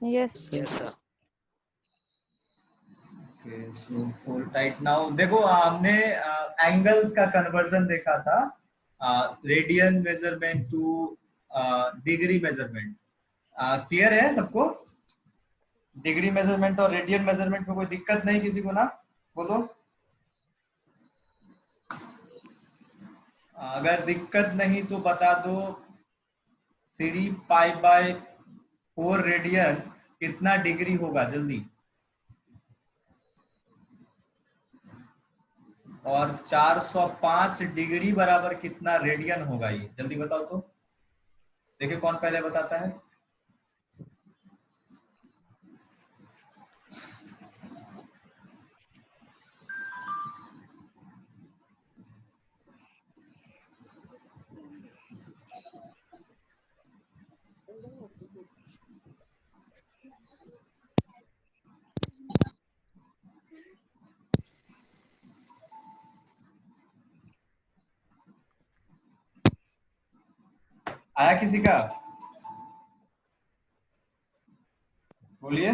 Yes. Yes, sir. Okay, so hold tight now. देखो हमने angles का कन्वर्जन देखा था, radian measurement two degree measurement. Clear है सबको? डिग्री मेजरमेंट और रेडियन मेजरमेंट में कोई दिक्कत नहीं किसी को ना? बोलो। अगर दिक्कत नहीं तो बता दो। 3π/4 रेडियन कितना डिग्री होगा जल्दी? और 405 डिग्री बराबर कितना रेडियन होगा? ये जल्दी बताओ तो। देखिए कौन पहले बताता है। आया किसी का? बोलिए।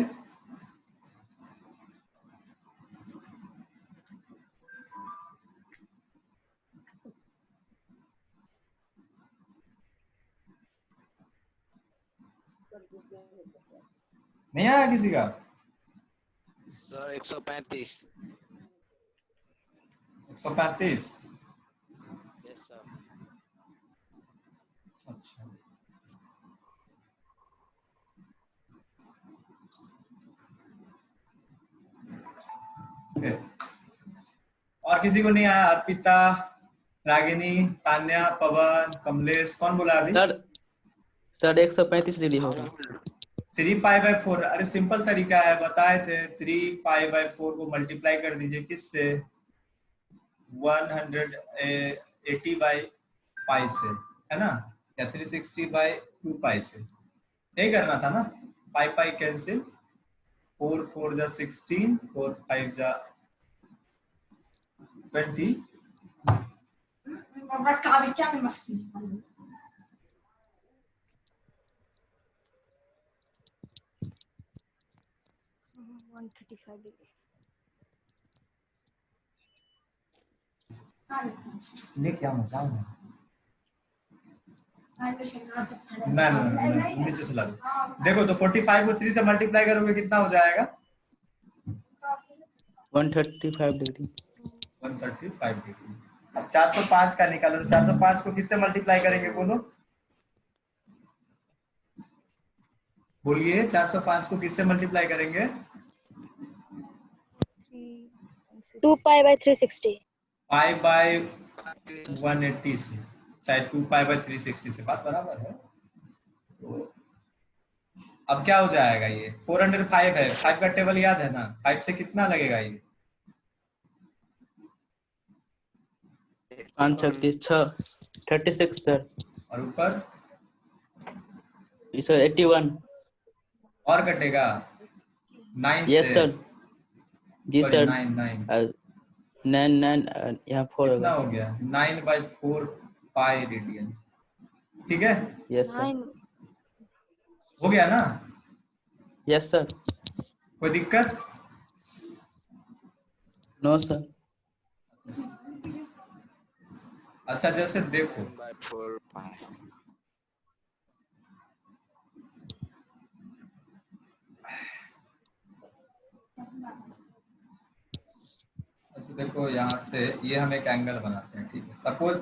नहीं आया किसी का? सर 135। 135। Yes sir. अच्छा, okay. और किसी को नहीं आया? अर्पिता, रागिनी, तान्या, पवन, कमलेश, कौन बोला अभी? सर 135 डिग्री होगा। 3π/4। अरे सिंपल तरीका है, बताए थे। 3π/4 को मल्टीप्लाई कर दीजिए किससे? 180/π से, है ना? या 360/2π से। यही करना था ना? पाई कैंसिल, 4 4 जा 16, 4 5 जा 20। लेके आओ जाओ ना। ना नीचे से ला दो। देखो तो 45 को 3 से मल्टीप्लाई करोगे कितना हो जाएगा? 135 डिग्री। 135 डिग्री। अब 405 का निकालो। 405 को किससे मल्टीप्लाई करेंगे बोलो? बोलिए 405 को किससे मल्टीप्लाई करेंगे? 2π/360। π/180 से, चाहे 2π/360 से, बात बराबर है। तो अब क्या हो जाएगा? ये 405 है। 5 का टेबल याद है ना? 5 से कितना लगेगा ये? 5 6 36 सर। और ऊपर? सर 81। और कटेगा 9 से? Yes sir. जी सर। 9 यहाँ 4 कितना हो गया? 9/4 पाई रेडियन। ठीक है? Yes sir. हो गया ना? Yes sir. कोई दिक्कत? No sir. अच्छा जैसे देखो 9/4 पाई। अच्छा देखो, यहाँ से ये हम एक एंगल बनाते हैं, ठीक है? सपोज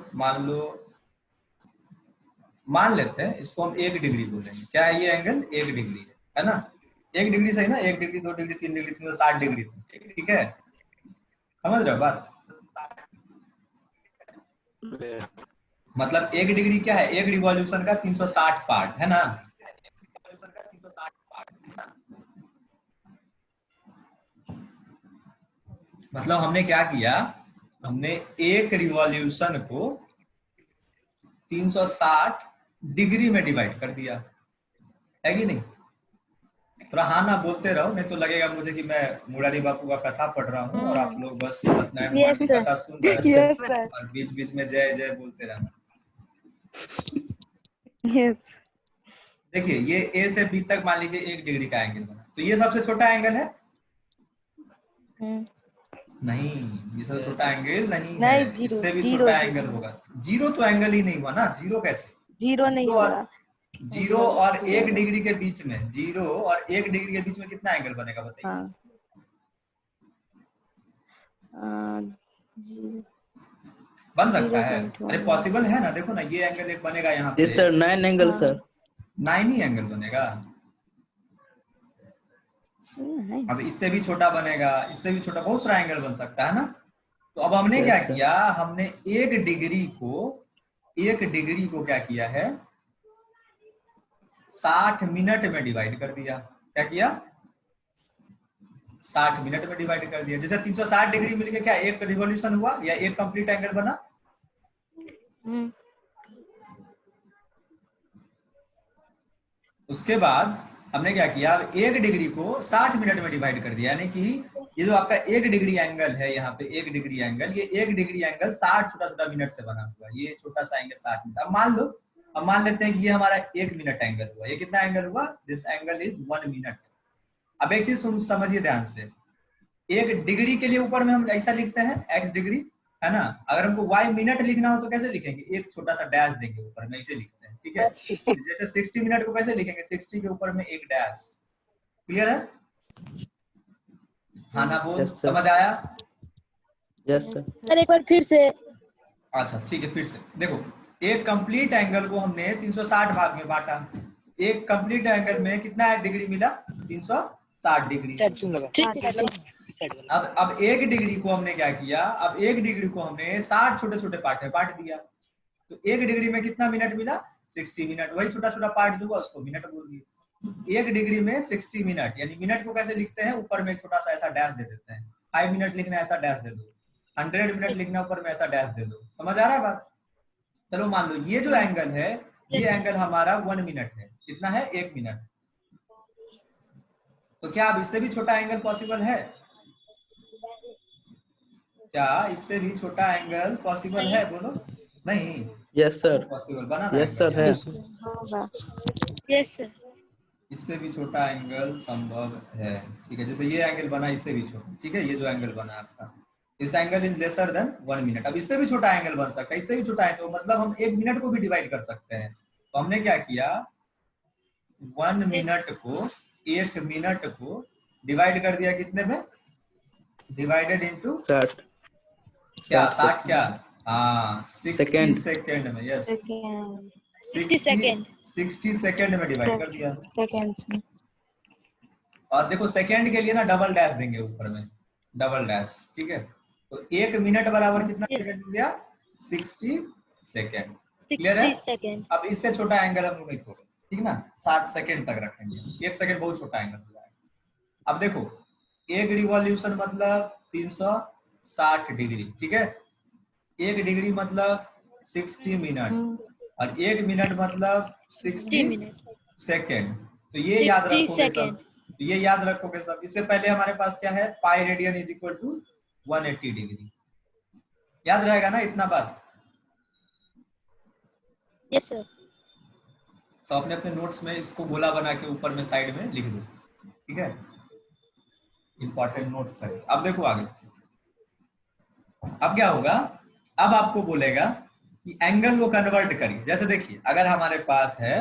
मान लेते हैं इसको हम 1 डिग्री बोलेंगे। क्या है ये एंगल? 1 डिग्री है ना? 1 डिग्री सही ना? 1 डिग्री 2 डिग्री 3 डिग्री 360 डिग्री, ठीक है? समझ रहे हो बात? मतलब 1 डिग्री क्या है? 1 रिवॉल्यूशन का 360 पार्ट, है ना? मतलब हमने क्या किया? हमने 1 रिवॉल्यूशन को 360 डिग्री में डिवाइड कर दिया, है कि नहीं? थोड़ा हाँ ना बोलते रहो, नहीं तो लगेगा मुझे कि मैं मुरारी बापू का कथा पढ़ रहा हूँ और आप लोग बस सत्यनारायण भगवान की कथा सुन रहे हैं और बीच बीच में जय जय बोलते रहना। यस। देखिए ये ए से बी तक मान लीजिए 1 डिग्री का एंगल बना, तो ये सबसे छोटा एंगल है? नहीं, ये सबसे छोटा एंगल नहीं है, नहीं, जीरो, इससे भी जीरो, छोटा जीरो। एंगल होगा। जीरो तो एंगल ही नहीं हुआ ना, जीरो कैसे? जीरो नहीं जीरो और हुआ। जीरो और 1 जीरो। डिग्री के बीच में, जीरो और 1 डिग्री के बीच में कितना एंगल बनेगा बताइए? हाँ। जीरो। बन सकता है? 0.1 अरे पॉसिबल है ना, देखो ना ये एंगल एक बनेगा यहाँ Yes पे, sir, 9 angle हाँ। sir. 9 ही एंगल बनेगा। नहीं। अब इससे भी छोटा बनेगा, इससे भी छोटा, बहुत सारा एंगल बन सकता है ना। तो अब हमने Yes, क्या sir. किया, हमने 1 डिग्री को क्या किया है, 60 मिनट में डिवाइड कर दिया। क्या किया? 60 मिनट में डिवाइड कर दिया। जैसे 360 डिग्री मिलके क्या एक रिवॉल्यूशन हुआ या एक कंप्लीट एंगल बना? उसके बाद हमने क्या किया, 1 डिग्री को 60 मिनट में डिवाइड कर दिया, यानी कि ये जो आपका 1 डिग्री एंगल है, यहाँ पे 1 डिग्री एंगल, ये 1 डिग्री एंगल 60 छोटा छोटा मिनट से बना हुआ, ये छोटा सा एंगल 60 मिनट। अब मान लेते हैं कि ये हमारा 1 मिनट एंगल हुआ। ये कितना एंगल हुआ? This angle is 1 minute. अब एक चीज समझिए ध्यान से, 1 डिग्री के लिए ऊपर में हम ऐसा लिखते हैं x डिग्री, है ना। अगर हमको y मिनट लिखना हो तो कैसे लिखेंगे? एक छोटा सा डैश देंगे ऊपर में, ऐसे लिखते हैं, ठीक है। जैसे 60 मिनट को कैसे लिखेंगे? 60 के ऊपर में एक डैश। क्लियर है? हाँ ना बोल? Yes, sir. समझ आया? Yes sir. सर एक बार फिर से। अच्छा ठीक है, फिर से देखो, एक कंप्लीट एंगल को हमने 360 भाग में बांटा। एक कंप्लीट एंगल में कितना डिग्री मिला? 360 डिग्री। अब 1 डिग्री को हमने क्या किया, अब 1 डिग्री को हमने 60 छोटे छोटे पार्ट में बांट दिया। तो 1 डिग्री में कितना मिनट मिला? 60 मिनट। वही छोटा छोटा पार्ट जो हुआ उसको मिनट बोल दिए। 1 डिग्री में 60 मिनट, यानी मिनट को कैसे लिखते हैं? ऊपर में छोटा सा ऐसा डैश दे देते हैं। 5 मिनट लिखना है ऐसा डैश दे दो, 100 मिनट लिखना ऊपर में ऐसा डैश दे दो। समझ आ रहा है बात? चलो मान लो ये जो एंगल है, ये एंगल हमारा 1 मिनट है। कितना है? 1 मिनट। तो क्या अब इससे भी छोटा एंगल पॉसिबल है? क्या इससे भी छोटा एंगल पॉसिबल है? बोलो। नहीं। Yes sir. पॉसिबल बना? Yes sir है. Yes sir. इससे भी छोटा एंगल संभव है, ठीक है। जैसे ये एंगल बना, इससे भी छोटा, ठीक है। ये जो एंगल बना आपका, इस angle is lesser than 1 minute. अब इससे भी छोटा एंगल बन सकता है, इससे भी छोटा है, तो मतलब हम 1 मिनट को भी डिवाइड कर सकते हैं। तो हमने क्या किया, 1 मिनट को 1 मिनट को डिवाइड कर दिया कितने में? Divided into 60. क्या? 60 60 क्या? हाँ 60 सेकेंड. सेकेंड में। Yes, 60 second. 60 सेकेंड में डिवाइड कर दिया। सेकेंड्स में। और देखो सेकेंड के लिए ना डबल डैश देंगे ऊपर में, डबल डैश, ठीक है। तो 1 मिनट बराबर कितना सेकंड मिल गया? 60 सेकेंड। क्लियर है? 60 सेकेंड। अब इससे छोटा एंगल हम लोग नहीं तोड़े, ठीक ना। 60 सेकेंड तक रखेंगे, 1 सेकेंड बहुत छोटा एंगल हो जाएगा। अब देखो 1 रिवॉल्यूशन मतलब 360 डिग्री, ठीक है। 1 डिग्री मतलब 60 मिनट, और 1 मिनट मतलब 60 सेकेंड। तो ये याद रखोगे सब, तो ये याद रखोगे सब। इससे पहले हमारे पास क्या है? Pi radian is equal to 180 degree. याद रहेगा ना इतना बात? Yes sir. तो अपने अपने नोट्स में इसको गोला बना के ऊपर में साइड में लिख दो, ठीक है। इंपॉर्टेंट नोट्स है। अब देखो आगे, अब क्या होगा, अब आपको बोलेगा कि एंगल को कन्वर्ट करिए। जैसे देखिए अगर हमारे पास है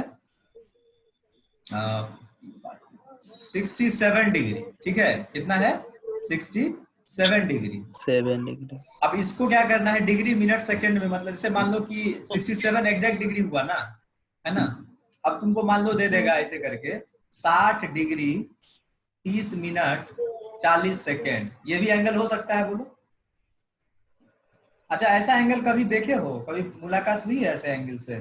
67 डिग्री, ठीक है। कितना है? 67 डिग्री। 7 degree. अब इसको क्या करना है? डिग्री मिनट सेकंड में, मतलब जैसे मान लो कि 67 एग्जैक्ट डिग्री हुआ ना, है ना। अब तुमको मान लो दे देगा ऐसे करके 60 डिग्री 30 मिनट 40 सेकेंड। ये भी एंगल हो सकता है, बोलो। अच्छा ऐसा एंगल कभी देखे हो? कभी मुलाकात हुई है ऐसे एंगल से?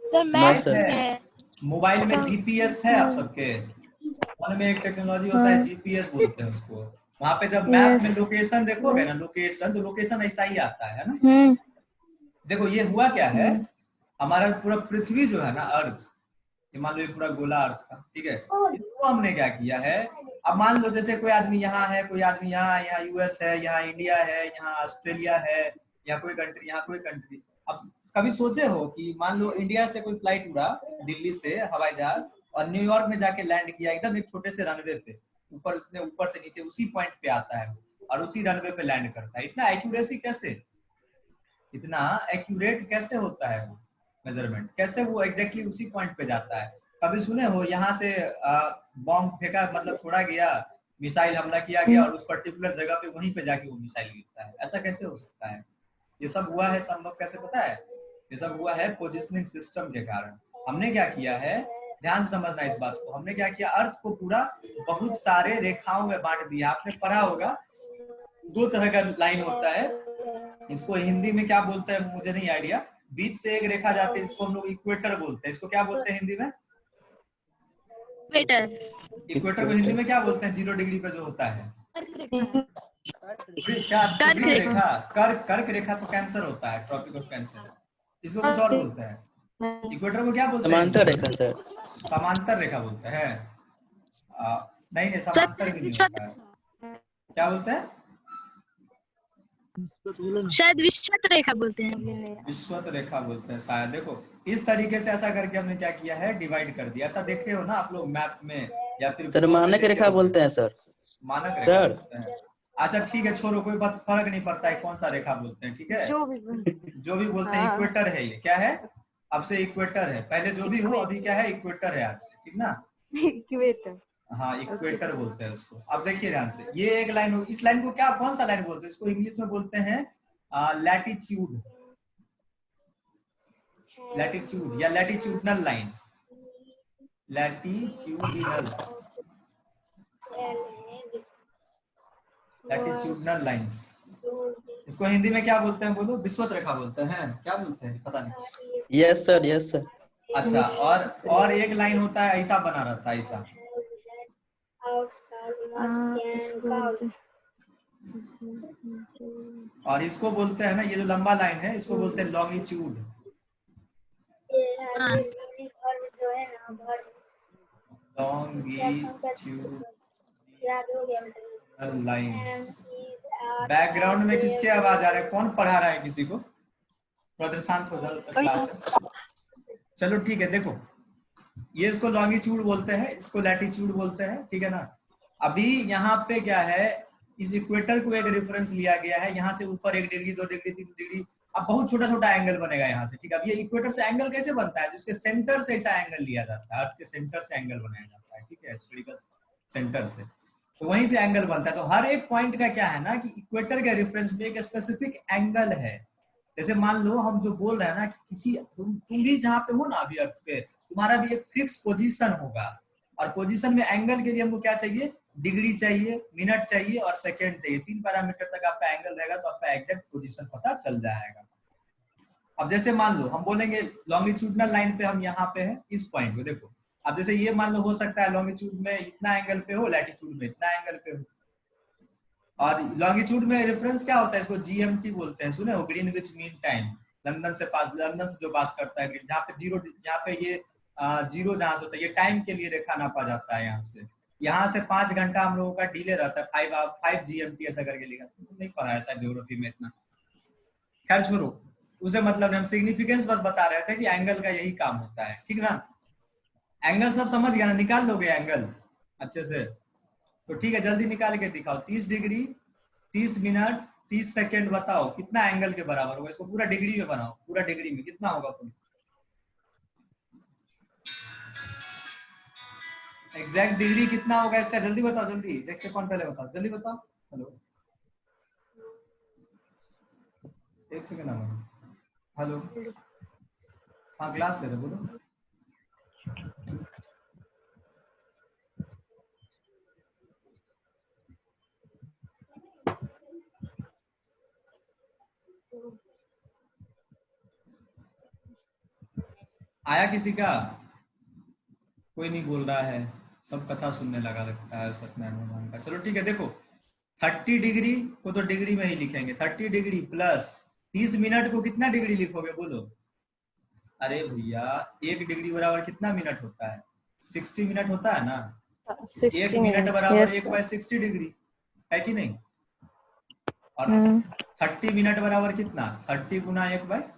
Sir map sir. है। मोबाइल में जीपीएस है आप सबके? फोन में एक टेक्नोलॉजी होता है जीपीएस बोलते हैं उसको। वहां पे जब मैप में लोकेशन देखोगे ना, लोकेशन, तो लोकेशन ऐसा ही आता है ना। देखो ये हुआ क्या है, हमारा पूरा पृथ्वी जो है ना, अर्थ, ये मान लो ये पूरा गोला अर्थ का, ठीक है। इसको हमने क्या किया है, अब मान लो जैसे कोई आदमी यहाँ है, कोई आदमी यहाँ यूएस है, यहाँ इंडिया है, यहाँ ऑस्ट्रेलिया है, यहाँ कोई कंट्री, यहाँ कोई कंट्री। अब कभी सोचे हो कि मान लो इंडिया से कोई फ्लाइट उड़ा, दिल्ली से हवाई जहाज, और न्यूयॉर्क में जाके लैंड किया एकदम एक छोटे से रनवे पे, ऊपर इतने ऊपर से नीचे उसी पॉइंट पे आता है और उसी रनवे पे लैंड करता है। इतना एक्यूरेसी कैसे, इतना एक्यूरेट कैसे होता है वो मेजरमेंट, कैसे वो एग्जैक्टली उसी पॉइंट पे जाता है? कभी सुने हो यहाँ से बॉम्ब फेंका, मतलब छोड़ा गया, मिसाइल हमला किया गया और उस पर्टिकुलर जगह पे वहीं पे जाके वो मिसाइल गिरता है? ऐसा कैसे हो सकता है? ये सब हुआ है संभव कैसे पता है? ये सब हुआ है पोजिशनिंग सिस्टम के कारण। हमने क्या किया है, ध्यान से समझना इस बात को, हमने क्या किया, अर्थ को पूरा बहुत सारे रेखाओं में बांट दिया। आपने पढ़ा होगा 2 तरह का लाइन होता है, इसको हिंदी में क्या बोलते हैं मुझे नहीं आइडिया, बीच से एक रेखा जाती है जिसको हम लोग इक्वेटर बोलते हैं। इसको क्या बोलते हैं हिंदी में? इक्वेटर को हिंदी में क्या बोलते हैं? 0 डिग्री पे जो होता है क्या? कर्क रेखा। कर्क रेखा तो कैंसर होता है, ट्रॉपिक ऑफ कैंसर। इसको कुछ और बोलते हैं, इक्वेटर को क्या बोलते हैं? समांतर रेखा सर। समांतर रेखा बोलते हैं। नहीं समांतर भी नहीं होता है, क्या बोलते हैं? शायद विषुवत रेखा बोलते हैं। विषुवत रेखा बोलते हैं शायद। देखो इस तरीके से ऐसा करके हमने क्या किया है, डिवाइड कर दिया। ऐसा देखे हो ना आप लोग मैप में, या फिर सर मानक रेखा बोलते हैं सर। मानक रेखा सर बोलते हैं। अच्छा ठीक है, छोड़ो, कोई बात, फर्क नहीं पड़ता है कौन सा रेखा बोलते हैं, ठीक है, जो भी बोलते हैं। इक्वेटर है ये, क्या है, अब से इक्वेटर है, पहले जो भी हो अभी क्या है, इक्वेटर है आज से, ठीक ना? इक्वेटर, हाँ इक्वेटर बोलते हैं उसको। अब देखिए ध्यान से, ये एक लाइन हो, इस लाइन को क्या, कौन सा लाइन बोलते हैं? इसको इंग्लिश में बोलते हैं लैटिट्यूड, लैटिट्यूड या latitudinal line, latitudinal, latitudinal lines. इसको हिंदी में क्या बोलते हैं बोलो? विषुवत रेखा बोलते हैं, क्या बोलते हैं पता नहीं। Yes sir, yes sir. अच्छा, और एक लाइन होता है ऐसा बना रहता है, ऐसा, और इसको बोलते हैं ना, ये जो लंबा लाइन है इसको बोलते हैं लॉन्गिट्यूड, लॉन्गिट्यूडनल लाइंस। बैकग्राउंड में किसके आवाज आ रहा है? कौन पढ़ा रहा है किसी को? थोड़ा शांत हो जाओ, क्लास है। चलो ठीक है, देखो ये इसको लॉन्गिट्यूड बोलते हैं, इसको लैटिट्यूड बोलते हैं, ठीक है ना? अभी यहाँ पे क्या है, इस इक्वेटर को एक रेफरेंस लिया गया है, यहाँ से ऊपर 1 डिग्री 2 डिग्री 3 डिग्री, अब बहुत छोटा छोटा एंगल बनेगा यहाँ से, ठीक है? अब ये इक्वेटर से एंगल कैसे बनता है? जिसके सेंटर से ऐसा एंगल लिया जाता है, अर्थ के सेंटर से एंगल बनाया जाता है, ठीक है, स्फेरिकल सेंटर से, तो वहीं से एंगल बनता है। तो हर एक पॉइंट का क्या है ना कि इक्वेटर के रेफरेंस में एक स्पेसिफिक एंगल है। जैसे मान लो हम जो बोल रहे हैं ना कि किसी तुम भी जहाँ पे हो ना अभी अर्थ पे, तुम्हारा भी एक फिक्स पोजीशन होगा, और पोजीशन में एंगल के लिए हमको क्या चाहिए? डिग्री चाहिए, मिनट चाहिए और सेकंड चाहिए। 3 पैरामीटर तक आपका एंगल रहेगा तो आपका एग्जैक्ट पोजीशन पता चल जाएगा। अब जैसे मान लो हम बोलेंगे लॉन्गिट्यूडनल लाइन पे हम यहाँ पे हैं, इस पॉइंट पे देखो, अब जैसे ये मान लो हो सकता है लॉन्गिट्यूड में इतना एंगल पे हो, लैटिट्यूड में इतना एंगल पे हो, और लॉन्गिट्यूड में रेफरेंस क्या होता है? इसको जीएमटी बोलते हैं, सुने हो? Greenwich mean time. लंदन से जो पास करता है, जहाँ पे जीरो, यहाँ पे ये जीरो जहाँ से होता है, ये टाइम के लिए रेखा नापा जाता है। यहाँ से 5 घंटा हम लोगों का डिले रहता है, 5 GMT ऐसा करके लिखा, नहीं पढ़ा है शायद ज्योग्राफी में इतना, खैर छोड़ो, उसे मतलब हम सिग्निफिकेंस बस बता रहे थे कि एंगल का यही काम होता है, ठीक ना? एंगल सब समझ गया ना? निकाल लोगे एंगल अच्छे से? तो ठीक है, जल्दी निकाल के दिखाओ। 30 डिग्री 30 मिनट 30 सेकेंड, बताओ कितना एंगल के बराबर होगा? इसको पूरा डिग्री में बनाओ, पूरा डिग्री में कितना होगा? एग्जैक्ट डिग्री कितना होगा इसका? जल्दी बताओ, जल्दी देखते कौन पहले बताओ, जल्दी बताओ। हेलो, एक सेकेंड, हेलो, हाँ क्लास ले रहे, बोलो। आया किसी का? कोई नहीं बोल रहा है, सब कथा सुनने लगा लगता है सत्यनारायण भगवान का। चलो ठीक है, देखो 30 डिग्री को तो डिग्री में ही लिखेंगे, 30 डिग्री प्लस 30 मिनट को कितना डिग्री लिखोगे बोलो? अरे भैया 1 डिग्री बराबर कितना मिनट होता है? 60 मिनट होता है ना? 1 मिनट बराबर 1/60 डिग्री है कि नहीं? और 30 मिनट बराबर कितना? 30 गुना 1/60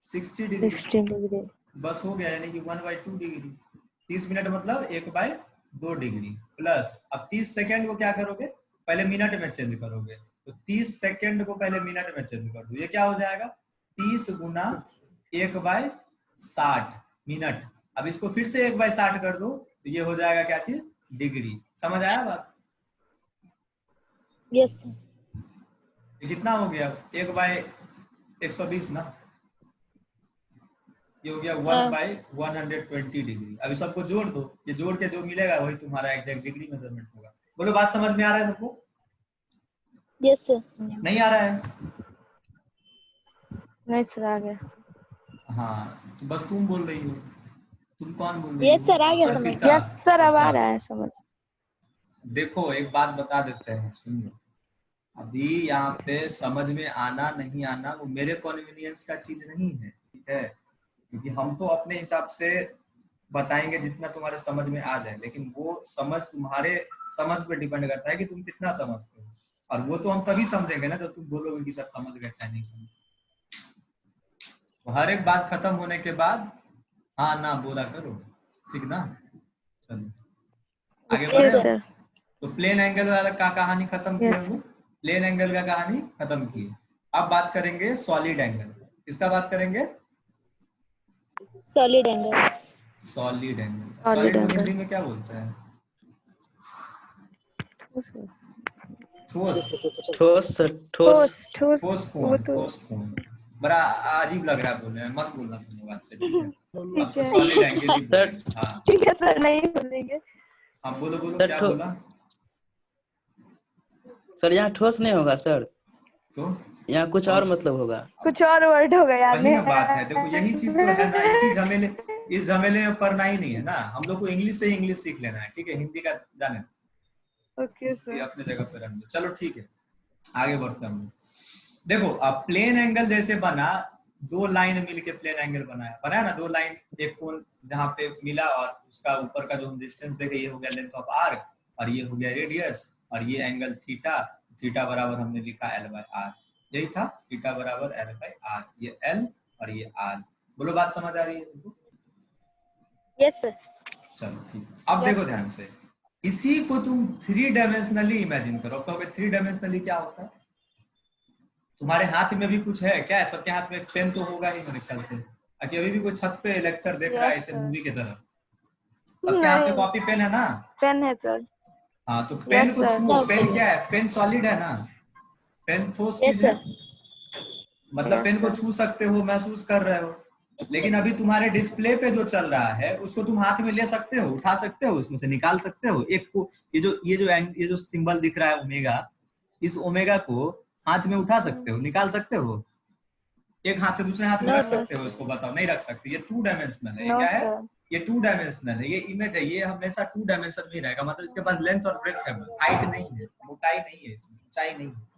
60 डिग्री 60 डिग्री। बस हो गया, यानी कि 1/2 डिग्री। 30 मिनट मतलब 1/2 डिग्री प्लस, अब 30 सेकंड को क्या करोगे, पहले मिनट में चेंज करोगे, तो 30 सेकंड को पहले मिनट में चेंज कर दो, ये क्या हो जाएगा 30 गुना 1/60 मिनट। अब इसको फिर से 1/60 कर दो तो ये हो जाएगा क्या चीज, डिग्री। समझ आया बात? Yes sir. ये कितना हो गया 1/120 ना, ये हो गया 1/120 डिग्री। अभी सबको जोड़ दो, ये जोड़ के जो मिलेगा वही तुम्हारा एग्जैक्ट डिग्री मेजरमेंट होगा। बोलो बात समझ में आ रहा है सबको? Yes sir. नहीं आ रहा है? नहीं सर आ गया। हाँ तो बस तुम बोल रही हो, तुम कौन बोल रही यस हो? सर आ गया समझ। अर्पिता। यस सर अब आ अच्छा, रहा है समझ। देखो एक बात बता देते हैं, सुनिए। अभी यहाँ पे समझ में आना नहीं आना वो मेरे कॉन्वीनियंस का चीज नहीं है, ठीक है, क्योंकि हम तो अपने हिसाब से बताएंगे जितना तुम्हारे समझ में आ जाए, लेकिन वो समझ तुम्हारे समझ पे डिपेंड करता है कि तुम कितना समझते हो। और वो तो हम तभी समझेंगे ना जब तुम बोलोगे कि सर समझ गए चाहे नहीं समझ। तो हर एक बात खत्म होने के बाद हाँ ना बोला करो, ठीक ना? चलो आगे ओके बढ़े। Yes sir. तो प्लेन एंगल वाला का कहानी खत्म की Yes, हम लोग, प्लेन एंगल का कहानी खत्म की। अब बात करेंगे सॉलिड एंगल। किसका बात करेंगे? Solid angle. Solid angle. Solid solid को angle। हिंदी में क्या बोलते हैं? ठोस। ठोस सर, ठोस। ठोस ठोस ठोस वो कोण, तो ठोस कोण। बड़ा अजीब लग रहा है बोलने में, मत बोलना तुम लोग आज से, ठीक है? अब ठीक से है सॉलिड एंगल ही सर बोलेंगे। हाँ ठीक है सर नहीं बोलेंगे। हाँ बोलो बोलो, सर क्या ठो बोला? सर यहाँ ठोस नहीं होगा सर, तो यहाँ कुछ और मतलब होगा। कुछ और वर्ड होगा याद वही नहीं ना बात है, देखो यही चीज तो है ना, इस झमेले में पढ़ना ही नहीं है ना, हम लोग को इंग्लिश से इंग्लिश सीख लेना है, ठीक है? हिंदी का जाने दो, ओके ये सर। अपने जगह पे रहने दो। चलो ठीक है, आगे बढ़ते हैं हम लोग। देखो अब प्लेन एंगल जैसे बना, दो लाइन मिलके प्लेन एंगल बनाया ना, दो लाइन, एक कोण जहाँ पे मिला और उसका ऊपर का जो हम डिस्टेंस देखे, ये हो गया लेंथ ऑफ आर्क और ये हो गया रेडियस, और ये एंगल थीटा, थीटा बराबर हमने लिखा L/R, यही था, थीटा बराबर L/R, ये L और ये R। बोलो बात समझ आ रही है सबको? Yes sir. चलो ठीक। अब देखो ध्यान से, इसी को तुम 3 डायमेंशनली इमेजिन करो। कहोगे 3 डायमेंशनली क्या होता है? तुम्हारे हाथ में भी कुछ है क्या? सबके हाथ में एक पेन तो होगा ही मेरे ख्याल से, कि अभी भी कोई छत पे लेक्चर देख रहा है Yes, ऐसे sir. मूवी की तरह। सबके हाथ में कॉपी पेन है ना? पेन है सर। हाँ तो पेन Yes, को sir. छुओ, पेन क्या है? पेन सॉलिड है ना, पेन ठोस यस चीज है, सर। मतलब Yes, पेन को sir. छू सकते हो, महसूस कर रहे हो। लेकिन अभी तुम्हारे डिस्प्ले पे जो चल रहा है उसको तुम हाथ में ले सकते हो, उठा सकते हो, उसमें से निकाल सकते हो। एक को ये जो सिंबल दिख रहा है ओमेगा, इस ओमेगा को हाथ में उठा सकते हो, निकाल सकते हो, एक हाथ से दूसरे हाथ में No, रख sir. सकते हो इसको? बताओ, नहीं रख सकते। ये 2 डायमेंशनल है। ये No, क्या है? sir. ये 2 डायमेंशनल है, ये इमेज है, ये हमेशा 2 डायमेंशन में ही रहेगा। मतलब इसके पास लेंथ और ब्रेड्थ है, बस हाइट नहीं है, मोटाई नहीं है, इसमें ऊंचाई नहीं है।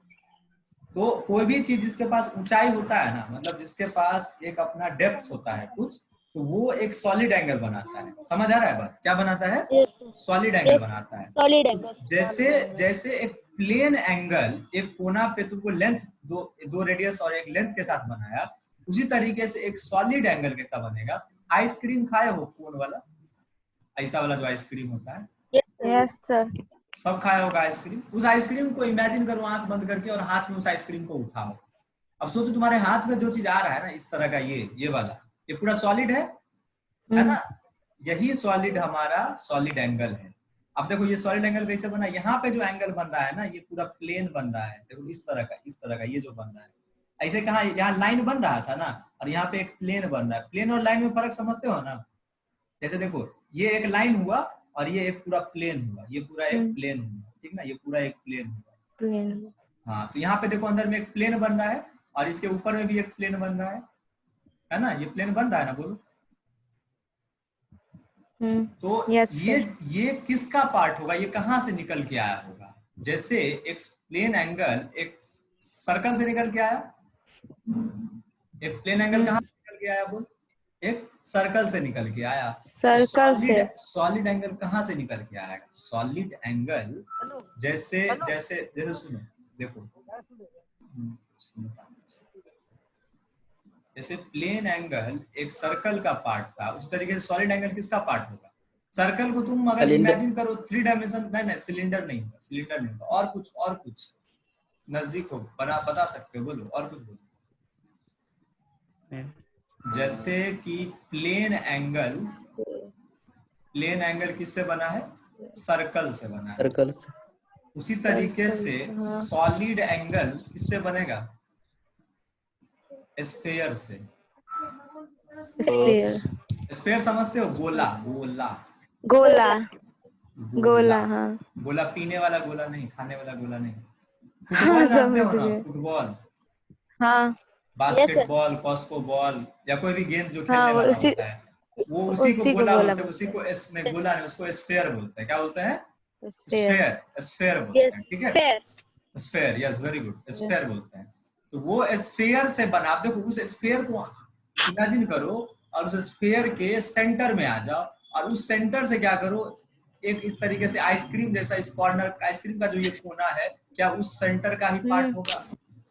तो कोई भी चीज जिसके पास ऊंचाई होता है ना, मतलब जिसके पास एक अपना डेप्थ होता है कुछ, तो वो एक सॉलिड एंगल बनाता है। समझ आ रहा है बात? क्या बनाता है? Yes sir. Solid angle Yes. बनाता है। सॉलिड तो एंगल। जैसे जैसे एक प्लेन एंगल एक कोना पे तुमको लेंथ दो रेडियस और एक लेंथ के साथ बनाया, उसी तरीके से एक सॉलिड एंगल कैसा बनेगा? आइसक्रीम खाए हो कोन वाला, ऐसा वाला जो आइसक्रीम होता है, Yes, sir. सब खाया होगा आइसक्रीम। उस आइसक्रीम को इमेजिन करो आंख बंद करके और हाथ में उस आइसक्रीम को उठाओ। अब सोचो तुम्हारे हाथ में जो चीज आ रहा है ना, इस तरह का, ये वाला, ये पूरा सॉलिड है ना? यही सॉलिड हमारा सॉलिड एंगल है। अब देखो ये सॉलिड एंगल कैसे बना? यहाँ पे जो एंगल बन रहा है ना, ये पूरा प्लेन बन रहा है। देखो इस तरह का ये जो बन रहा है, ऐसे कहा यहाँ लाइन बन रहा था ना, और यहाँ पे एक प्लेन बन रहा है। प्लेन और लाइन में फर्क समझते हो ना? जैसे देखो ये एक लाइन हुआ और ये एक पूरा प्लेन हुआ, ये पूरा एक प्लेन हुआ, ठीक ना? ये पूरा एक प्लेन हुआ। Plain. हाँ तो यहाँ पे देखो अंदर में एक प्लेन बन रहा है और इसके ऊपर में भी एक प्लेन बन रहा है ना? ये प्लेन बन रहा है ना, बोलो। तो Yes, sir. ये किसका पार्ट होगा? ये कहाँ से निकल के आया होगा? जैसे एक प्लेन एंगल एक सर्कल से निकल के आया, एक प्लेन एंगल कहाँ से निकल के आया बोल? एक सर्कल से निकल के आया। सर्कल से। सॉलिड एंगल कहाँ से निकल के आया? सॉलिड एंगल जैसे जैसे जैसे सुनो, देखो जैसे प्लेन एंगल एक सर्कल का पार्ट था, उस तरीके से सॉलिड एंगल किसका पार्ट होगा? सर्कल को तुम अगर सिलेंडर। इमेजिन करो 3 डायमेंशन, नहीं सिलेंडर नहीं होगा, सिलेंडर नहीं होगा, और कुछ नजदीक हो, बता सकते हो, बोलो और कुछ बोलो। जैसे कि प्लेन एंगल किससे बना है? सर्कल से बना है। सर्कल से। उसी तरीके सर्कल से से, हाँ। सॉलिड एंगल किससे बनेगा? स्फीयर से। स्फीयर, स्फीयर समझते हो? गोला गोला, गोला, हाँ। गोला पीने वाला गोला नहीं, खाने वाला गोला नहीं। हाँ, फुटबॉल जानते हो समझ ना? गए। फुटबॉल, हाँ, बास्केटबॉल, कॉस्को बॉल या कोई भी गेंद जो हाँ, खेलने वो वाला उसी होता है, वो उसी को उसी को गोला गोला बोलते हैं। उसी को इसमें गोला नहीं, उसको स्फीयर बोलते हैं। क्या बोलते हैं? स्फीयर। स्फीयर बोलते Yes. हैं, ठीक है? Fair. Sphere, yes, very good, sphere बोलते हैं। तो वो स्फीयर से बना, आप देखो उस स्फीयर को इमेजिन करो और उस स्फीयर के सेंटर में आ जाओ और उस सेंटर से क्या करो, एक इस तरीके से आइसक्रीम जैसा, इस कॉर्नर आइसक्रीम का जो ये कोना है, क्या उस सेंटर का ही पार्ट होगा?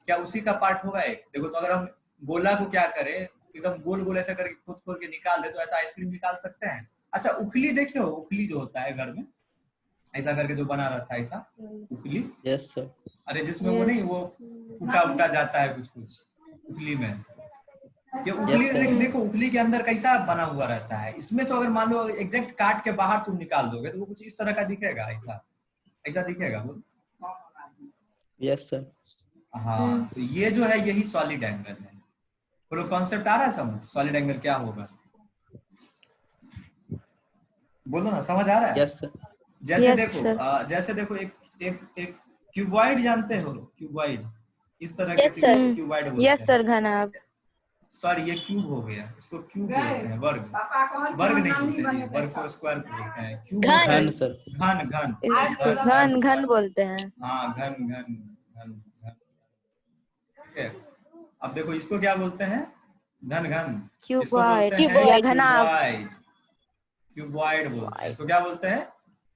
क्या उसी का पार्ट होगा एक? देखो, तो अगर हम गोला को क्या करें, एकदम गोल गोल ऐसा करके खोद के निकाल दे, तो ऐसा आइसक्रीम निकाल सकते हैं। अच्छा, उखली देखियो, उखली जो होता है घर में ऐसा करके जो बना रहता है, ऐसा उखली। Yes sir. अरे जिसमें वो नहीं, वो उठा जाता है कुछ उखली में। ये उखली Yes, sir. देखो उखली के अंदर कैसा बना हुआ रहता है। इसमें से अगर मान लो एग्जैक्ट काट के बाहर तुम निकाल दोगे तो वो कुछ इस तरह का दिखेगा, ऐसा दिखेगा वो। Yes sir. हाँ, तो ये जो है यही सॉलिड एंगल है। बोलो, कॉन्सेप्ट आ रहा है समझ? सॉलिड एंगल क्या होगा? बोलो ना, समझ आ रहा है? Yes sir. जैसे Yes, देखो sir. जैसे देखो एक क्यूबॉइड जानते हो? क्यूबॉइड, इस तरह के Yes, sir. फिगर को क्यूबॉइड बोलते यस हैं। सर, घना। सॉरी, ये क्यूब हो गया, इसको क्यूब बोलते हैं। वर्ग नहीं बोलते हैं, वर्ग को स्क्वायर बोलते हैं। क्यूब होता है घन सर। घन इसको घन घन बोलते हैं। हाँ, घन। ठीक है, अब देखो इसको क्या बोलते हैं? घन। इसको बोलते हैं क्यूबॉइड या घना। क्यूबॉइड बोलते हैं। इसको क्या बोलते हैं?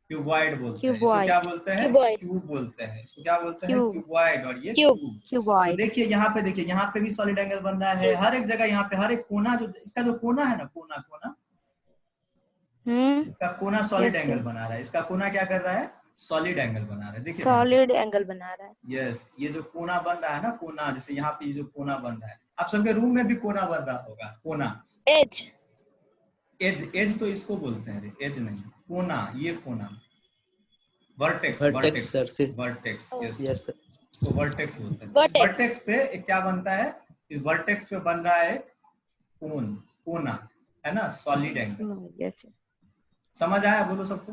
क्यूबॉइड बोलते हैं। इसको क्यूबॉइड। क्या बोलते हैं? क्यूबॉइड। क्यूब बोलते हैं। इसको क्या बोलते हैं? क्यूब। क्यूबॉइड। और ये क्यूब। क्यूब। तो क्यूबॉइड। देखिए यहाँ पे, देखिए यहाँ पे भी सॉलिड एंगल बन रहा है। हर एक जगह यहाँ पे, हर एक कोना, जो इसका जो कोना है ना, कोना इसका कोना सॉलिड Yes, एंगल sir. बना रहा है। इसका कोना क्या कर रहा है? सॉलिड एंगल बना रहा है। देखिए सॉलिड एंगल बना रहा है। यस, ये जो कोना बन रहा है ना, कोना, जैसे यहाँ पे जो कोना बन रहा है, आप सबके रूम में भी कोना बन रहा होगा। कोना, Edge. एज तो इसको बोलते हैं, एज नहीं, कोना, ये कोना, वर्टेक्स, वर्टेक्स सर से। Vertex, yes, yes sir. इसको वर्टेक्स बोलते हैं। Vertex. वर्टेक्स पे एक क्या बनता है? इस वर्टेक्स पे बन रहा है कोना, है ना, सॉलिड एंगल। समझ आया? बोलो सबको।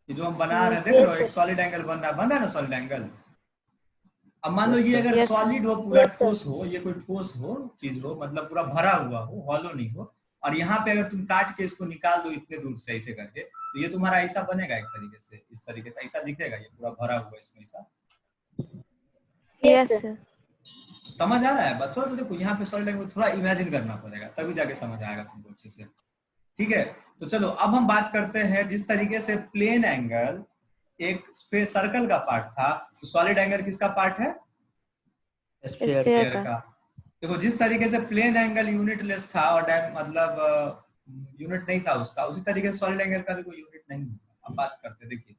ये जो हम बना रहे हैं, देख रहे हो, एक सॉलिड एंगल बन रहा है ना, सॉलिड एंगल। अब मान लो Yes, ये sir. अगर Yes, sir. सॉलिड हो, पूरा Yes, sir. ठोस हो, ये कोई ठोस हो चीज हो, मतलब पूरा भरा हुआ हो, हॉलो नहीं हो, और यहाँ पे अगर तुम काट के इसको निकाल दो इतने दूर से ऐसे करके, तो ये तुम्हारा ऐसा बनेगा एक तरीके से, इस तरीके से ऐसा दिखेगा, ये पूरा भरा हुआ इसमें ऐसा। Yes, sir. समझ आ रहा है? बस थोड़ा सा देखो, यहाँ पे सॉलिड एंगल थोड़ा इमेजिन करना पड़ेगा, तभी जाके समझ आएगा तुमको अच्छे से। ठीक है, तो चलो अब हम बात करते हैं, जिस तरीके से प्लेन एंगल एक सर्कल का पार्ट था, तो सॉलिड एंगल किसका पार्ट है? स्फीयर। स्फीयर का। देखो, जिस तरीके से प्लेन एंगल यूनिटलेस था और मतलब यूनिट नहीं था उसका, उसी तरीके से सॉलिड एंगल का भी कोई यूनिट नहीं है। अब बात करते हैं, देखिए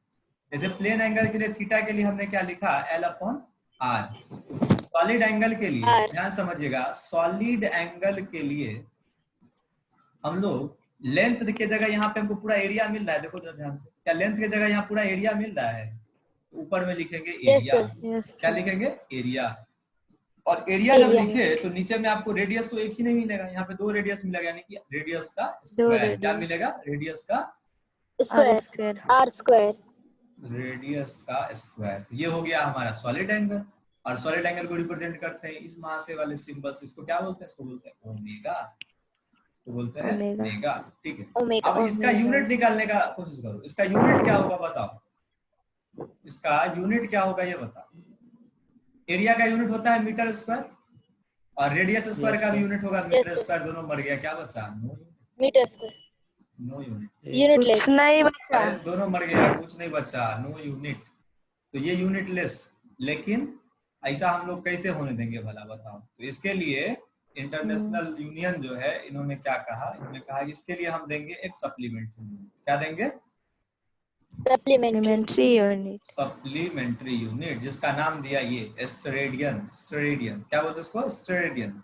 जैसे प्लेन एंगल के लिए थीटा के लिए हमने क्या लिखा? L/R। सॉलिड एंगल के लिए ध्यान समझिएगा, सॉलिड एंगल के लिए हम लोग लेंथ की जगह यहाँ पे हमको पूरा एरिया मिल रहा है। देखो जरा ध्यान से, क्या लेंथ की जगह यहाँ पूरा एरिया मिल रहा है? ऊपर में लिखेंगे एरिया। क्या लिखेंगे? एरिया। और एरिया जब लिखे तो नीचे में आपको रेडियस तो एक ही नहीं मिलेगा, यहाँ पे 2 रेडियस मिलेगा, यानी कि रेडियस का स्क्वायर। क्या मिलेगा? रेडियस का स्क्वायर। R square. रेडियस का स्क्वायर। तो ये हो गया हमारा सॉलिड एंगल, और सॉलिड एंगल को रिप्रेजेंट करते हैं इस महाशय वाले सिंबल से। इसको क्या बोलते हैं? इसको बोलते हैं ओमेगा। इसको बोलते हैं ओमेगा। ठीक है, अब इसका यूनिट निकालने का कोशिश करो। इसका यूनिट क्या होगा बताओ? इसका यूनिट क्या होगा ये बताओ? एरिया का यूनिट होता है मीटर स्क्वायर, और रेडियस स्क्वायर का भी यूनिट होगा मीटर स्क्वायर। दोनों मर गया, क्या बचा? Meter square. No unit. Unitless. नहीं बचा। दोनों मर गया, कुछ नहीं बचा, नो यूनिट। तो ये यूनिटलेस, लेकिन ऐसा हम लोग कैसे होने देंगे भला बताओ। तो इसके लिए इंटरनेशनल यूनियन जो है इन्होंने क्या कहा, इन्होंने कहा कि इसके लिए हम देंगे एक सप्लीमेंट्री यूनिट। क्या देंगे? Supplementary unit. सप्लीमेंट्री यूनिट, जिसका नाम दिया ये स्टेरेडियन। स्टेरेडियन क्या बोलते हैं उसको? Steradian.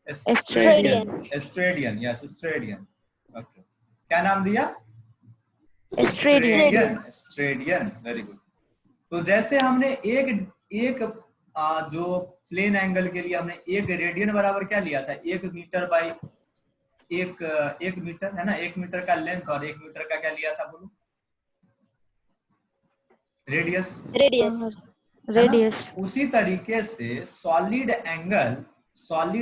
Steradian. Steradian, yes steradian. Okay, क्या नाम दिया? एस्ट्रेडियन। Steradian, very good. तो जैसे हमने एक जो प्लेन एंगल के लिए हमने एक रेडियन बराबर क्या लिया था? 1 मीटर बाई 1 मीटर है ना, 1 मीटर का लेंथ और 1 मीटर का क्या लिया था बोलो? रेडियस। रेडियस। उसी तरीके से सॉलिड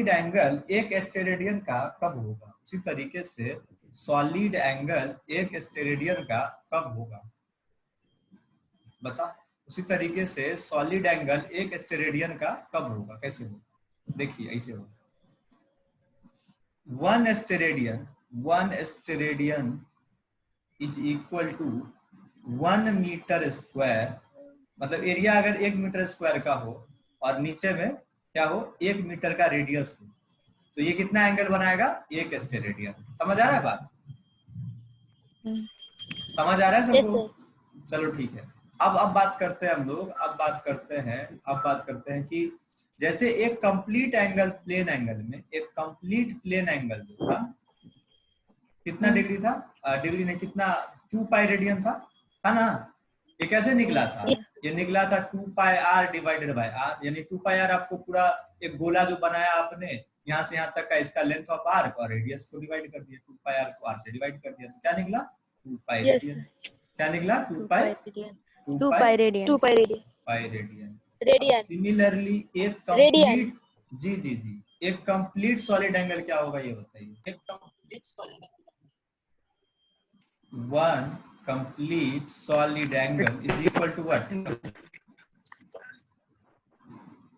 एंगल एक स्टेरेडियन का कब होगा? उसी तरीके से सॉलिड एंगल एक स्टेरेडियन का कब होगा? बता। उसी तरीके से सॉलिड एंगल एक स्टेरेडियन का कब होगा? कैसे होगा? देखिए ऐसे होगा। One steradian is equal to 1 metre square, मतलब एरिया अगर 1 मीटर स्क्वायर का हो और नीचे में क्या हो? 1 मीटर का रेडियस हो, तो ये कितना एंगल बनाएगा? एक स्टेरेडियन। समझ आ रहा है बात? समझ आ रहा है सबको? चलो ठीक है। अब बात करते हैं हम लोग, अब बात करते हैं कि जैसे एक कंप्लीट एंगल प्लेन एंगल में, एक कंप्लीट प्लेन एंगल जो था कितना डिग्री था? डिग्री नहीं, कितना 2 पाई रेडियन था ना? ये कैसे निकला था? ये निकला था 2 पाई r डिवाइडेड बाय r, यानी 2 पाई r आपको पूरा एक गोला जो बनाया आपने यहाँ से यहाँ तक का, इसका लेंथ ऑफ आर्क और रेडियस को डिवाइड कर दिया, 2 पाई r को r से डिवाइड कर दिया, तो क्या निकला? 2 पाई रेडियन। क्या निकला? 2 पाई रेडियन। सिमिलरली एक कंप्लीट जी एक कंप्लीट सॉलिड एंगल क्या होगा ये बताइए? एक complete solid angle, one complete solid angle is equal to what?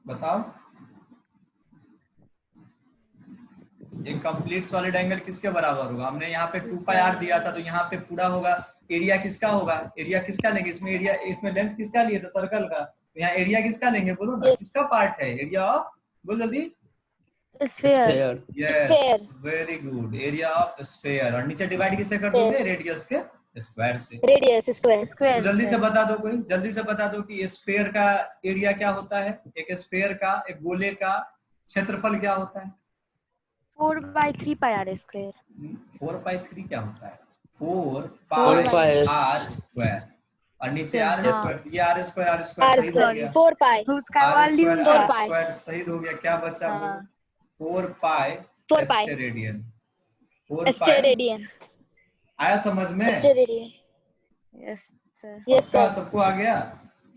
बताओ। एक कंप्लीट सॉलिड एंगल किसके बराबर होगा? हमने यहाँ पे 2 पाई r दिया था, तो यहाँ पे पूरा होगा। एरिया किसका होगा? एरिया किसका लेंगे? इसमें लेंथ किसका लिए था? सर्कल का। तो यहाँ एरिया किसका लेंगे? बोलो ना, किसका पार्ट है? एरिया ऑफ, बोल जल्दी। Sphere. Yes, very good, area of sphere. और नीचे डिवाइड किससे कर दोगे? रेडियस के स्क्वायर से। Radius square. तो जल्दी से बता दो, कोई जल्दी से बता दो कि स्फीयर का एरिया क्या होता है? एक स्फीयर का, एक गोले का क्षेत्रफल क्या होता है? 4/3 पाई r स्क्वायर। 4/3 क्या होता है? 4 पाई r स्क्वायर, और नीचे r स्क्वायर। ये r स्क्वायर सही हो गया। 4 पाई उसका वॉल्यूम r स्क्वायर सही हो गया। क्या बचा? 4 पाई स्टेरेडियन। 4 पाई आया समझ में? Yes sir. सबको आ गया?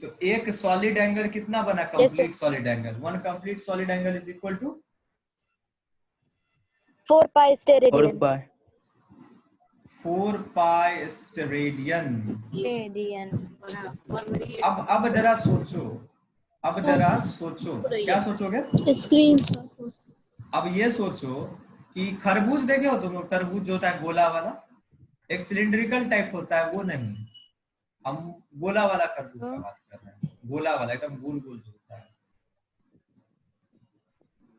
तो एक सॉलिड एंगल कितना बना? Complete solid angle. One complete solid angle is equal to 4 pi steradian. 4 pi steradian. अब जरा सोचो, क्या सोचोगे? स्क्रीन। अब ये सोचो कि खरबूज देखे हो तुम लोग? तरबूज जो होता है गोला वाला, एक सिलिंड्रिकल टाइप होता है, वो नहीं, हम गोला वाला खरबूज का बात कर रहे हैं। गोला वाला एकदम गोल गोल जो होता है।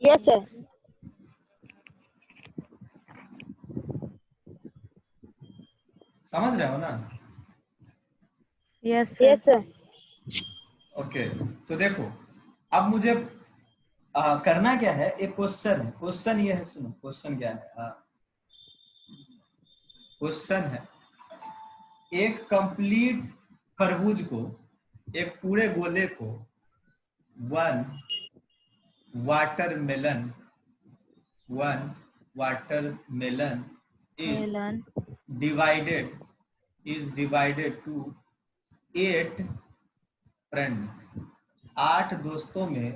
Yes sir. समझ रहे हो ना? Yes sir. ओके, तो देखो अब मुझे करना क्या है? एक क्वेश्चन ये है, सुनो क्वेश्चन क्या है? क्वेश्चन है, एक कंप्लीट खरबूज को, एक पूरे गोले को 1 watermelon is divided to 8 friend. 8 दोस्तों में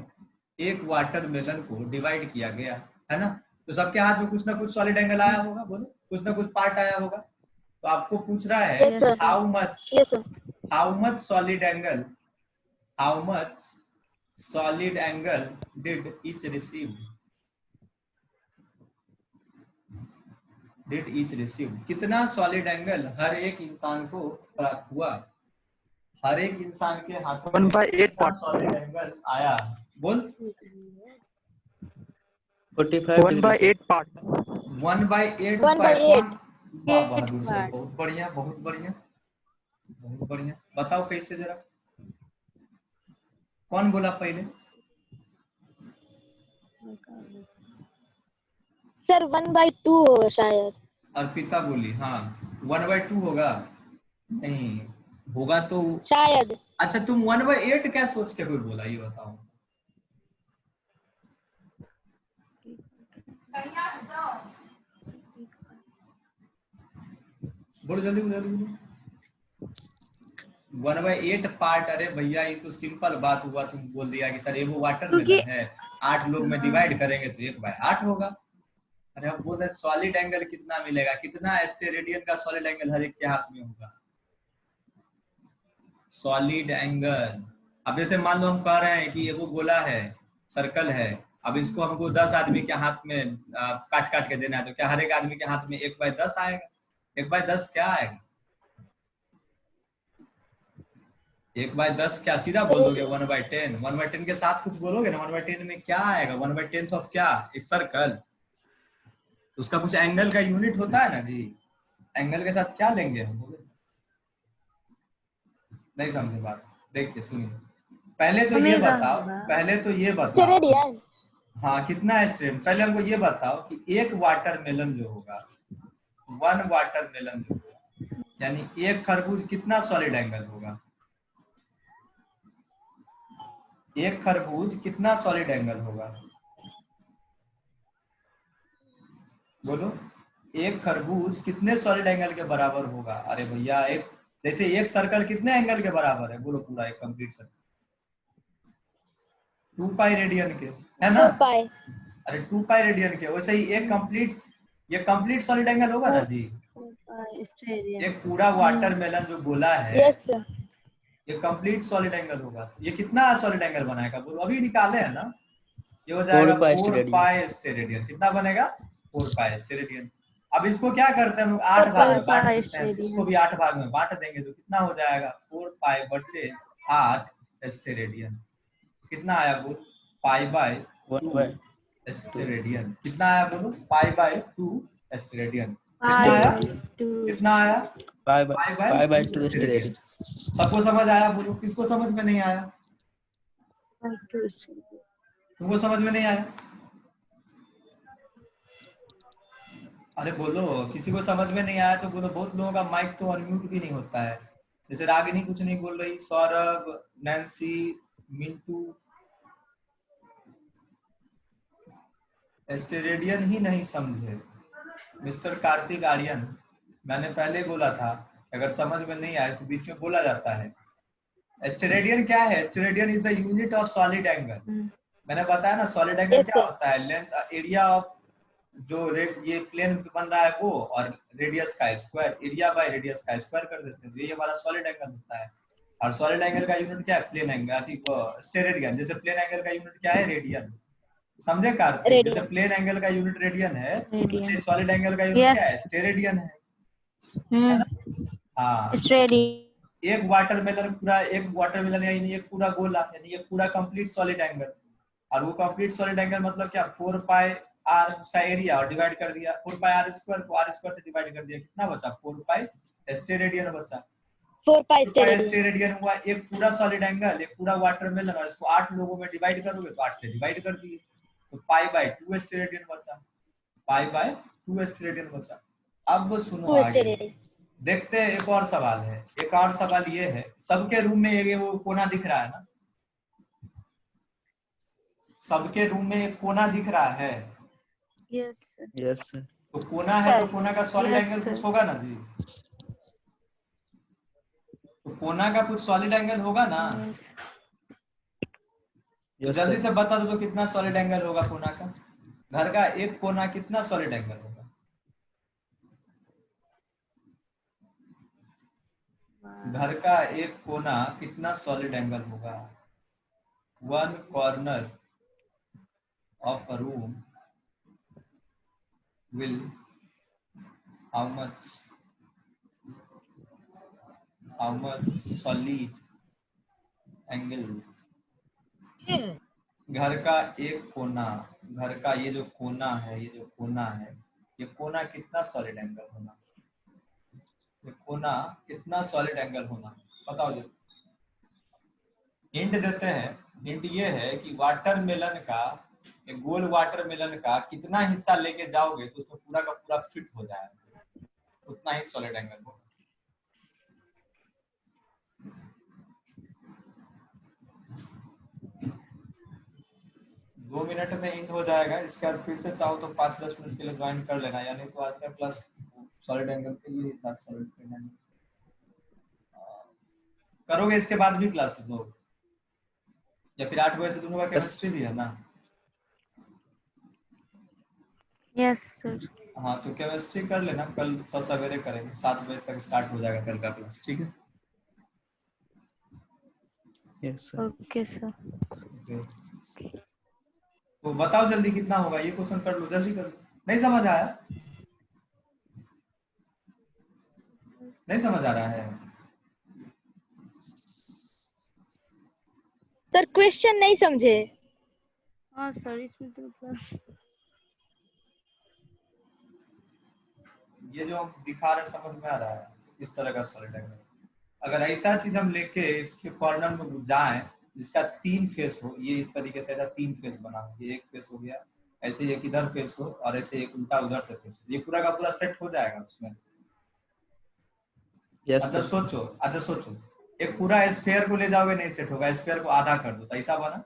एक वाटरमेलन को डिवाइड किया गया है ना? तो सबके हाथ में कुछ ना कुछ सॉलिड एंगल आया होगा, बोलो, कुछ ना कुछ पार्ट आया होगा। तो आपको पूछ रहा है how much solid angle did each receive, कितना सॉलिड एंगल हर एक इंसान को प्राप्त हुआ? हर एक इंसान के हाथों में 1/8 सॉलिड एंगल आया, बोल 45 1 by डिग्री 8 part. 1/8 1 by 8 वाह बहादुर सर, part. बहुत बढ़िया बहुत बढ़िया बहुत बढ़िया। बताओ कैसे जरा, कौन बोला पहले? सर 1/2 होगा शायद। अर्पिता बोली हाँ 1/2 होगा। नहीं होगा तो शायद। अच्छा, तुम 1/8 क्या सोच के कोई बोला, ये बताओ। बोलो जल्दी बोलो, जल्दी बोलो। 1/8 पार्ट, अरे भैया ये तो सिंपल बात हुआ, तुम बोल दिया कि सर ये वो वाटरमेलन है, 8 लोग में डिवाइड करेंगे तो 1/8 होगा। अरे हम बोल रहे सॉलिड एंगल कितना मिलेगा, कितना एस्टेरेडियन का सॉलिड एंगल हर एक के हाथ में होगा। सॉलिड एंगल, अब जैसे मान लो हम कह रहे हैं कि ये वो गोला है, सर्कल है, अब इसको हमको 10 आदमी के हाथ में काट काट के देना है, तो क्या हर एक आदमी के हाथ में 1/10 आएगा? 1/10 क्या आएगा? 1/10 क्या सीधा बोल दोगे? 1/10। 1/10 के साथ कुछ बोलोगे ना, 1/10 में क्या आएगा? 1/10 ऑफ क्या? एक सर्कल, उसका कुछ एंगल का यूनिट होता है ना जी, एंगल के साथ क्या लेंगे हम? नहीं समझे बात? देखिए सुनिए, पहले तो ये बताओ, स्टेरेडियन। हाँ कितना स्ट्रेन, पहले हमको ये बताओ कि एक वाटरमेलन जो होगा, 1 वाटरमेलन जो होगा, यानी एक खरबूज कितना सॉलिड एंगल होगा? एक खरबूज कितना सॉलिड एंगल होगा? बोलो, एक खरबूज कितने सॉलिड एंगल के बराबर होगा? अरे भैया एक, जैसे एक सर्कल कितने एंगल के बराबर है? बोलो पूरा एक कंप्लीट सर्कल 2π रेडियन के, है ना? 4π। अरे 2π रेडियन के, वैसे ही एक कंप्लीट, ये कंप्लीट सॉलिड एंगल होगा ना जी? एक पूरा वाटरमेलन जो गोला है, यस सर। ये कंप्लीट सॉलिड एंगल होगा। ये कितना सॉलिड एंगल बनाएगा? बोलो, अभी निकाले है ना, ये हो जाएगा 4π स्टेरेडियन। कितना बनेगा? 4π स्टेरेडियन। अब इसको क्या करते हैं हम लोग, 8 भाग में बांट देते हैं, इसको भी 8 भाग में बांट देंगे तो कितना हो जाएगा? 4π/8 स्टेरेडियन। कितना आया बोल? π/2 स्टेरेडियन। कितना आया बोलो? π/2 स्टेरेडियन। कितना आया? कितना आया? π/2 स्टेरेडियन। सबको समझ आया? बोलो किसको समझ में नहीं आया? तुमको समझ में नहीं आया? अरे बोलो, किसी को समझ में नहीं आया तो बोलो। बहुत लोगों का माइक तो अनम्यूट भी नहीं होता है, जैसे रागिनी कुछ नहीं बोल रही, सौरभ, नैन्सी, मिंटू, स्टेरेडियन ही नहीं समझे। मिस्टर कार्तिक आर्यन, मैंने पहले बोला था अगर समझ में नहीं आए तो बीच में बोला जाता है। स्टेरेडियन क्या है? Steradian is the unit of solid angle. मैंने बताया ना सॉलिड एंगल क्या होता है? लेंथ, एरिया ऑफ जो ये प्लेन बन रहा है वो, और रेडियस का स्क्वायर, एरिया बाय रेडियस का स्क्वायर कर देते हैं, ये हमारा सॉलिड एंगल होता है। और सॉलिड एंगल का यूनिट क्या है? Plane angle, steradian. जैसे प्लेन एंगल का यूनिट क्या है? रेडियन। समझे कार्तिक? जैसे प्लेन एंगल का यूनिट रेडियन है, वैसे सॉलिड एंगल का यूनिट क्या है? स्टेरेडियन है ना? हाँ, एक वाटरमेलन पूरा, एक वाटरमेलन यानी एक पूरा गोला, यानी एक पूरा कंप्लीट सॉलिड एंगल। और वो कंप्लीट सॉलिड एंगल मतलब क्या? 4πr उसका एरिया, और डिवाइड कर दिया 4πr स्क्वायर को r स्क्वायर से डिवाइड कर दिया, कितना बचा? 4π स्टेरेडियन बचा। 4π स्टेरेडियन हुआ एक पूरा सॉलिड एंगल, एक पूरा वाटरमेलन, और इसको 8 लोगों में डिवाइड करोगे तो 8 से डिवाइड कर दिए, तो π/2 स्टेरेडियन बचा। π/2 स्टेरेडियन बचा। अब सुनो आगे, देखते हैं एक और सवाल है। एक और सवाल ये है, सबके रूम में ये वो कोना दिख रहा है ना? सबके रूम में एक कोना दिख रहा है? Yes sir. तो कोना है तो कोना का सॉलिड एंगल कुछ होगा ना जी? तो कोना का कुछ सॉलिड एंगल होगा ना? तो जल्दी से बता दो तो कितना सॉलिड एंगल होगा कोना का? घर का एक कोना कितना सॉलिड एंगल होगा? घर का एक कोना कितना सॉलिड एंगल होगा? 1 corner of a room will how much solid angle घर का एक कोना, घर का ये जो कोना है, ये जो कोना है, ये कोना कितना सॉलिड एंगल होना, ये कोना कितना सॉलिड एंगल होना बताओ जी। हिंट देते हैं, हिंट ये है कि वाटरमेलन का, एक गोल वाटरमेलन का कितना हिस्सा लेके जाओगे तो उसमें पूरा का पूरा फिट हो जाएगा, उतना ही सॉलिड एंगल होगा। दो मिनट में हिंट हो जाएगा, इसके बाद फिर से चाहो तो 5-10 मिनट के लिए ज्वाइन कर लेना, यानी तो आज का क्लास सॉलिड एंगल के लिए था, सॉलिड एंगल करोगे इसके बाद भी क्लास तुम लोग, या फिर 8 बजे से तुम लोग का केमिस्ट्री भी है ना? Yes sir. हाँ तो केमिस्ट्री कर लेना, कल सवेरे करेंगे, 7 बजे तक स्टार्ट हो जाएगा कल का क्लास, ठीक है? Yes sir. Okay sir. तो बताओ जल्दी कितना होगा, ये क्वेश्चन कर लो, जल्दी कर लो। नहीं समझ आया? नहीं समझ आ रहा है? सर क्वेश्चन नहीं समझे। हाँ सर, इसमें तो मतलब ये जो हम दिखा रहे हैं समझ में आ रहा है, इस तरह का सॉलिड एंगल। अगर ऐसा चीज हम लेके इसके कॉर्नर में जाएं जिसका 3 फेस हो, ये इस तरीके से ऐसा 3 फेस बना हो, ये एक फेस हो गया, ऐसे एक इधर फेस हो और ऐसे एक उल्टा उधर से फेस हो, ये पूरा का पूरा सेट हो जाएगा उसमें। अच्छा सोचो, अच्छा सोचो, एक पूरा स्फीयर को ले जाओगे नहीं सेट होगा, स्फीयर को आधा कर दो तो ऐसा बना,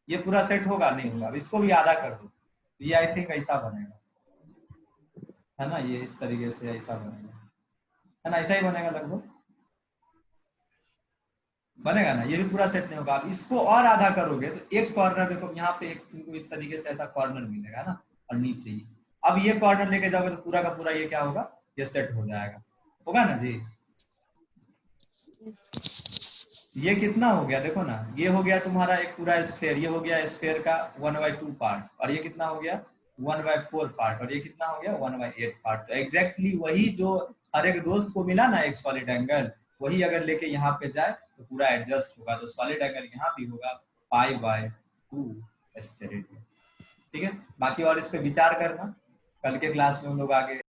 ये पूरा सेट होगा नहीं होगा, इसको भी आधा कर दो, ये आई थिंक ऐसा बनेगा, है ना? ये इस तरीके से ऐसा बनेगा, है ना? ऐसा ही बनेगा लगभग, बनेगा ना? ये भी पूरा सेट नहीं होगा। आप इसको और आधा करोगे तो एक कॉर्नर देखो यहाँ पे एक तुमको इस तरीके से ऐसा कॉर्नर मिलेगा ना, और नीचे ही अब ये कॉर्नर लेके जाओगे तो पूरा का पूरा ये क्या होगा, ये सेट हो जाएगा, होगा ना जी? ये कितना हो गया देखो ना, ये हो गया तुम्हारा एक पूरा स्फीयर, ये हो गया स्फीयर का 1/2 पार्ट, और ये कितना हो गया 1/4 पार्ट, और ये कितना हो गया 1/8 पार्ट। तो एग्जैक्टली वही जो हर एक दोस्त को मिला ना एक सॉलिड एंगल, वही अगर लेके यहाँ पे जाए तो पूरा एडजस्ट होगा, तो सॉलिड एंगल यहाँ भी होगा π/2 स्टेरेडियन, ठीक है? बाकी और इस पे विचार करना, कल के क्लास में हम लोग आगे